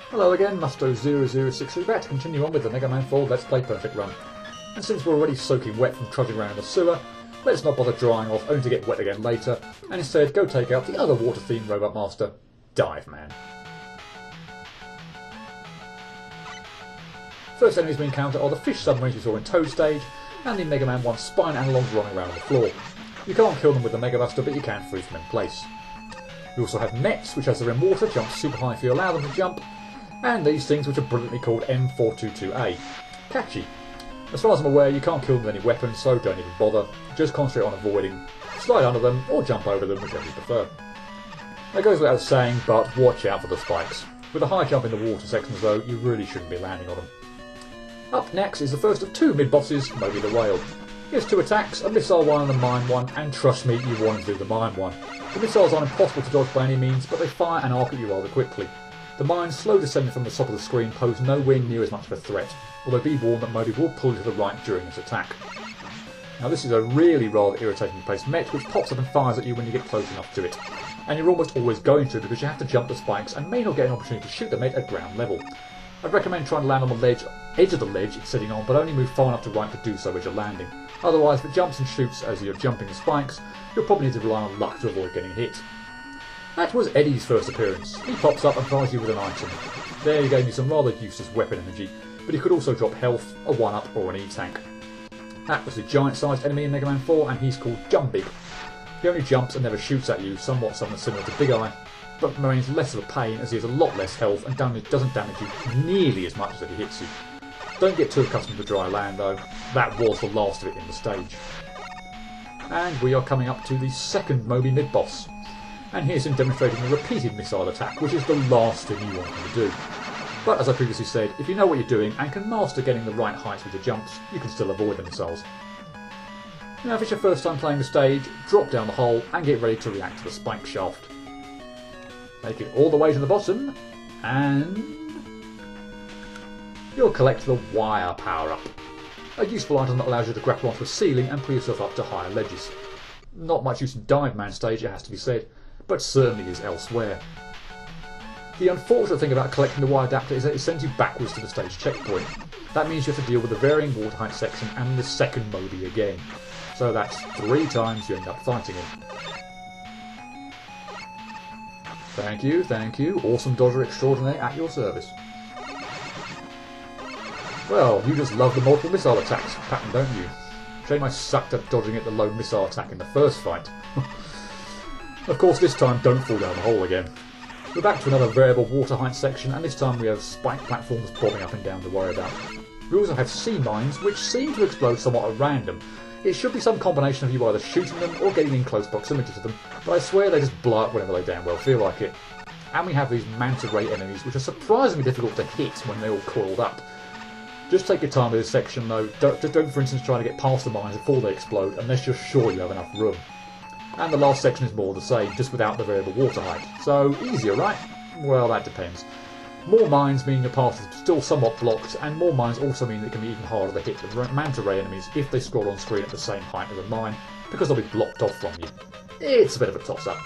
Hello again, Musto0063 back to continue on with the Mega Man 4 Let's Play Perfect Run. And since we're already soaking wet from trudging around in the sewer, let's not bother drying off only to get wet again later, and instead go take out the other water-themed Robot Master, Dive Man. First enemies we encounter are the fish submarines we saw in Toad Stage, and the Mega Man 1 spine analogues running around on the floor. You can't kill them with the Mega Buster, but you can freeze them in place. We also have Mets, which as they're in water jump super high if you allow them to jump, and these things which are brilliantly called M422A. Catchy. As far as I'm aware, you can't kill them with any weapons, so don't even bother. Just concentrate on avoiding, slide under them, or jump over them, whichever you prefer. That goes without saying, but watch out for the spikes. With a high jump in the water sections though, you really shouldn't be landing on them. Up next is the first of two mid-bosses, Moby the Whale. He has two attacks, a missile one and a mine one, and trust me, you want to do the mine one. The missiles aren't impossible to dodge by any means, but they fire and arc at you rather quickly. The mines, slow descending from the top of the screen, pose nowhere near as much of a threat, although be warned that Moby will pull you to the right during this attack. Now this is a really rather irritating placed Met which pops up and fires at you when you get close enough to it. And you're almost always going to because you have to jump the spikes and may not get an opportunity to shoot the Met at ground level. I'd recommend trying to land on the edge of the ledge it's sitting on, but only move far enough to right to do so as you're landing. Otherwise, if it jumps and shoots as you're jumping the spikes, you'll probably need to rely on luck to avoid getting hit. That was Eddie's first appearance. He pops up and fires you with an item. There he gave me some rather useless weapon energy, but he could also drop health, a 1-up or an E-tank. That was the giant-sized enemy in Mega Man 4, and he's called Jumbig. He only jumps and never shoots at you, somewhat similar to Big Eye, but remains less of a pain as he has a lot less health and doesn't damage you nearly as much as if he hits you. Don't get too accustomed to dry land though, that was the last of it in the stage. And we are coming up to the second Moby mid-boss. And here's him demonstrating a repeated missile attack, which is the last thing you want him to do. But as I previously said, if you know what you're doing and can master getting the right heights with your jumps, you can still avoid the missiles. Now if it's your first time playing the stage, drop down the hole and get ready to react to the spike shaft. Make it all the way to the bottom, and you'll collect the wire power-up. A useful item that allows you to grapple onto a ceiling and pull yourself up to higher ledges. Not much use in Dive Man stage, it has to be said, but certainly is elsewhere. The unfortunate thing about collecting the wire adapter is that it sends you backwards to the stage checkpoint. That means you have to deal with the varying water height section and the second Moby again. So that's 3 times you end up fighting him. Thank you, awesome dodger extraordinaire at your service. Well, you just love the multiple missile attacks pattern, don't you? Shame I sucked at dodging at the low missile attack in the first fight. Of course, this time don't fall down the hole again. We're back to another variable water height section, and this time we have spike platforms bobbing up and down to worry about. We also have sea mines, which seem to explode somewhat at random. It should be some combination of you either shooting them or getting in close proximity to them, but I swear they just blow up whenever they damn well feel like it. And we have these manta ray enemies, which are surprisingly difficult to hit when they're all coiled up. Just take your time with this section though, don't for instance try to get past the mines before they explode unless you're sure you have enough room. And the last section is more the same, just without the variable water height. So, easier, right? Well, that depends. More mines mean your path is still somewhat blocked, and more mines also mean it can be even harder to hit the manta ray enemies if they scroll on screen at the same height as a mine, because they'll be blocked off from you. It's a bit of a toss-up.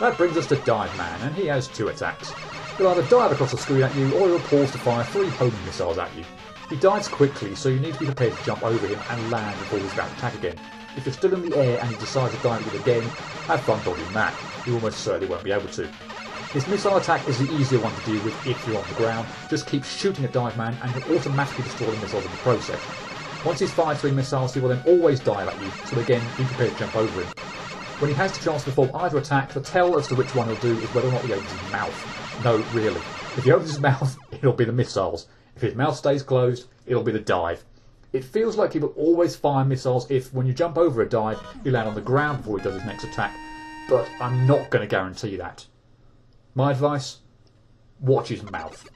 That brings us to Dive Man, and he has 2 attacks. He'll either dive across the screen at you, or he'll pause to fire 3 homing missiles at you. He dives quickly, so you need to be prepared to jump over him and land before he's about to attack again. If you're still in the air and he decides to dive you again, have fun dodging that. You almost certainly won't be able to. His missile attack is the easier one to deal with if you're on the ground. Just keep shooting at Dive Man and he'll automatically destroy the missiles in the process. Once he's fired 3 missiles, he will then always dive at you, so again, be prepared to jump over him. When he has the chance to perform either attack, the tell as to which one he'll do is whether or not he opens his mouth. No, really. If he opens his mouth, it'll be the missiles. If his mouth stays closed, it'll be the dive. It feels like he will always fire missiles if, when you jump over a dive, you land on the ground before he does his next attack, but I'm not going to guarantee that. My advice? Watch his mouth.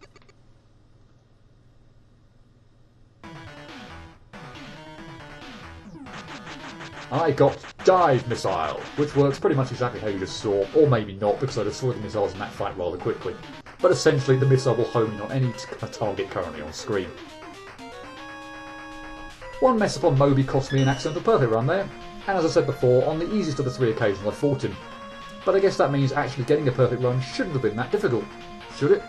I got Dive Missile, which works pretty much exactly how you just saw, or maybe not because I destroyed the missiles in that fight rather quickly. But essentially the missile will home in on any target currently on screen. One mess up on Moby cost me an accidental perfect run there, and as I said before, on the easiest of the 3 occasions I fought him. but I guess that means actually getting a perfect run shouldn't have been that difficult, should it?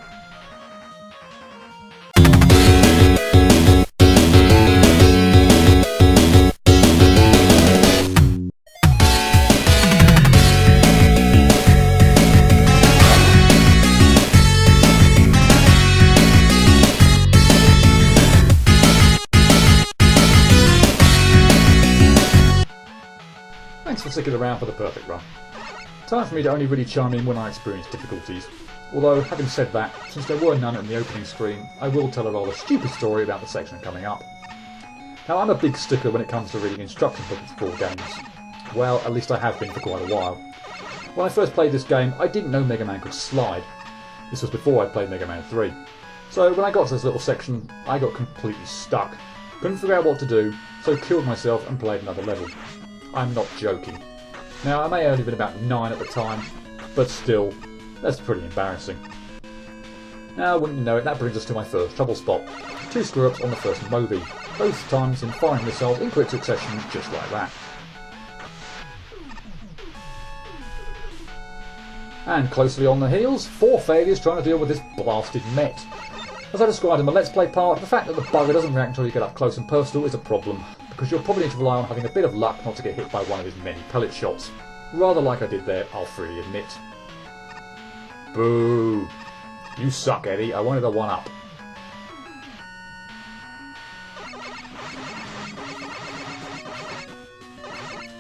Thanks for sticking around for the perfect run. Time for me to only really chime in when I experience difficulties. Although, having said that, since there were none in the opening screen, I will tell a rather stupid story about the section coming up. Now, I'm a big stickler when it comes to reading instruction booklets for games. Well, at least I have been for quite a while. When I first played this game, I didn't know Mega Man could slide. This was before I'd played Mega Man 3. So when I got to this little section, I got completely stuck. Couldn't figure out what to do, so killed myself and played another level. I'm not joking. Now, I may have only been about 9 at the time, but still, that's pretty embarrassing. Now, wouldn't you know it, that brings us to my first trouble spot. 2 screw-ups on the first Moby, both times in firing missiles in quick succession, just like that. And closely on the heels, 4 failures trying to deal with this blasted Met. As I described in my Let's Play part, the fact that the bugger doesn't react until you get up close and personal is a problem, because you'll probably need to rely on having a bit of luck not to get hit by one of his many pellet shots. Rather like I did there, I'll freely admit. Boo! You suck, Eddie. I wanted a 1-up.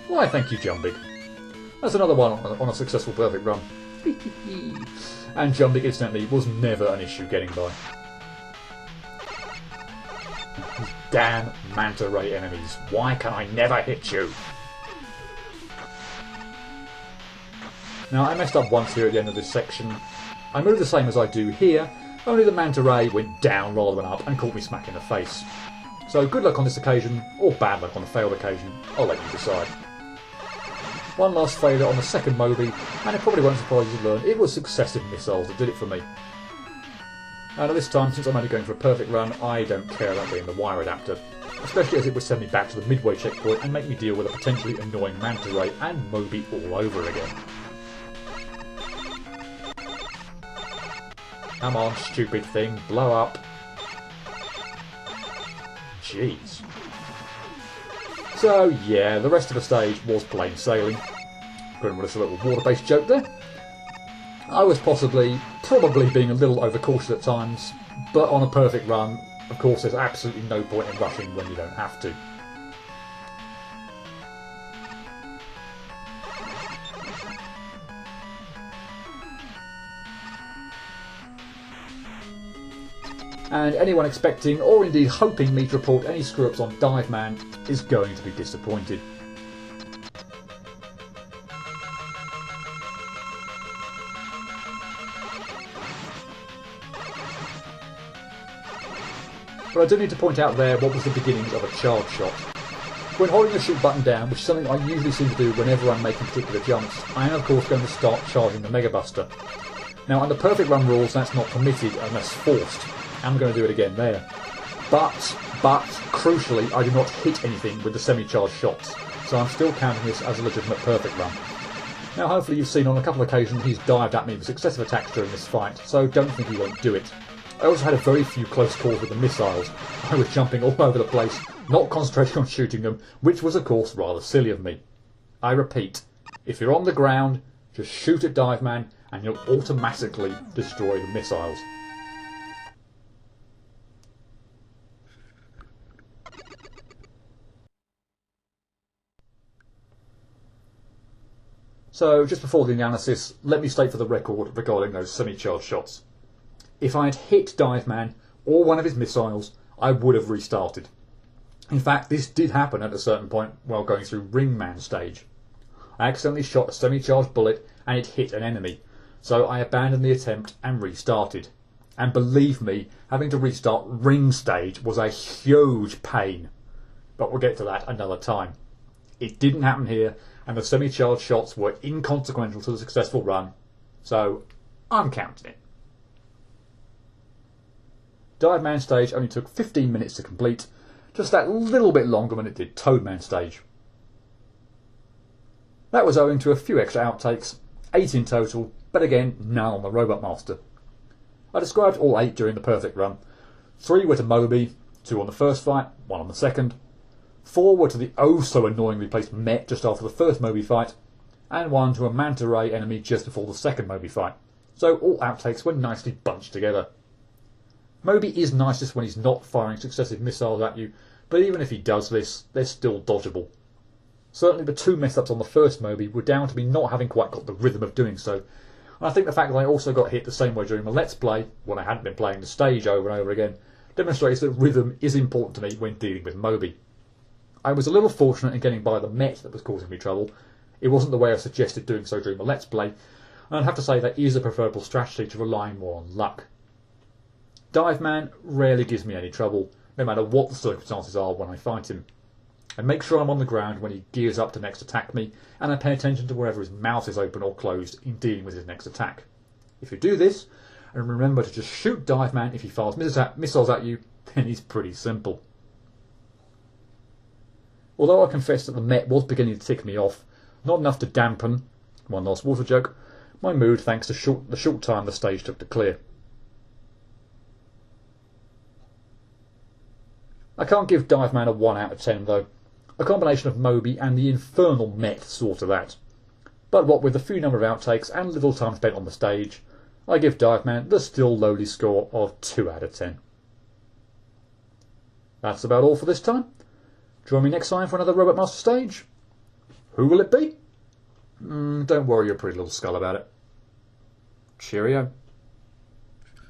Why, thank you, Jumbig. That's another one on a successful perfect run. And Jumbig, incidentally, was never an issue getting by. These damn Manta Ray enemies. Why can I never hit you? Now, I messed up once here at the end of this section. I moved the same as I do here, only the Manta Ray went down rather than up and caught me smack in the face. So good luck on this occasion, or bad luck on a failed occasion. I'll let you decide. One last failure on the second Moby, and it probably won't surprise you to learn it was successive missiles that did it for me. And at this time, since I'm only going for a perfect run, I don't care about being the wire adapter, especially as it would send me back to the midway checkpoint and make me deal with a potentially annoying Manta Ray and Moby all over again. Come on, stupid thing, blow up. Jeez. So yeah, the rest of the stage was plain sailing. Going with a little water-based joke there. I was probably being a little overcautious at times, but on a perfect run, of course there's absolutely no point in rushing when you don't have to. And anyone expecting, or indeed hoping me to report any screw-ups on Dive Man is going to be disappointed. But I do need to point out there what was the beginnings of a charge shot. When holding the shoot button down, which is something I usually seem to do whenever I'm making particular jumps, I am of course going to start charging the Mega Buster. Now under perfect run rules that's not permitted unless forced. I'm going to do it again there. But, crucially, I do not hit anything with the semi-charged shots, so I'm still counting this as a legitimate perfect run. Now hopefully you've seen on a couple of occasions he's dived at me with successive attacks during this fight, so don't think he won't do it. I also had a very few close calls with the missiles. I was jumping all over the place, not concentrating on shooting them, which was of course rather silly of me. I repeat, if you're on the ground, just shoot at Dive Man and you'll automatically destroy the missiles. So, just before the analysis, let me state for the record regarding those semi-charged shots. If I had hit Dive Man or one of his missiles, I would have restarted. In fact, this did happen at a certain point while going through Ring Man stage. I accidentally shot a semi-charged bullet and it hit an enemy, so I abandoned the attempt and restarted. And believe me, having to restart Ring stage was a huge pain. But we'll get to that another time. It didn't happen here, and the semi-charged shots were inconsequential to the successful run, so I'm counting it. Dive Man stage only took 15 minutes to complete, just that little bit longer than it did Toad Man stage. That was owing to a few extra outtakes, 8 in total, but again, none on the Robot Master. I described all 8 during the perfect run. 3 were to Moby, 2 on the first fight, 1 on the second. 4 were to the oh-so-annoyingly placed Met just after the first Moby fight, and 1 to a Manta Ray enemy just before the second Moby fight. So all outtakes were nicely bunched together. Moby is nicest when he's not firing successive missiles at you, but even if he does this, they're still dodgeable. Certainly the 2 mess-ups on the first Moby were down to me not having quite got the rhythm of doing so. And I think the fact that I also got hit the same way during the Let's Play, when I hadn't been playing the stage over and over again, demonstrates that rhythm is important to me when dealing with Moby. I was a little fortunate in getting by the Met that was causing me trouble. It wasn't the way I suggested doing so during the Let's Play, and I'd have to say that is a preferable strategy to relying more on luck. Dive Man rarely gives me any trouble, no matter what the circumstances are when I fight him. I make sure I'm on the ground when he gears up to next attack me, and I pay attention to wherever his mouth is open or closed in dealing with his next attack. If you do this, and remember to just shoot Dive Man if he fires missiles at you, then he's pretty simple. Although I confess that the Met was beginning to tick me off, not enough to dampen, one last water joke, my mood thanks to the short time the stage took to clear. I can't give Dive Man a 1 out of 10 though. A combination of Moby and the infernal Met saw to that. But what with a few number of outtakes and little time spent on the stage, I give Dive Man the still lowly score of 2 out of 10. That's about all for this time. Join me next time for another Robot Master stage. Who will it be? Don't worry your pretty little skull about it. Cheerio.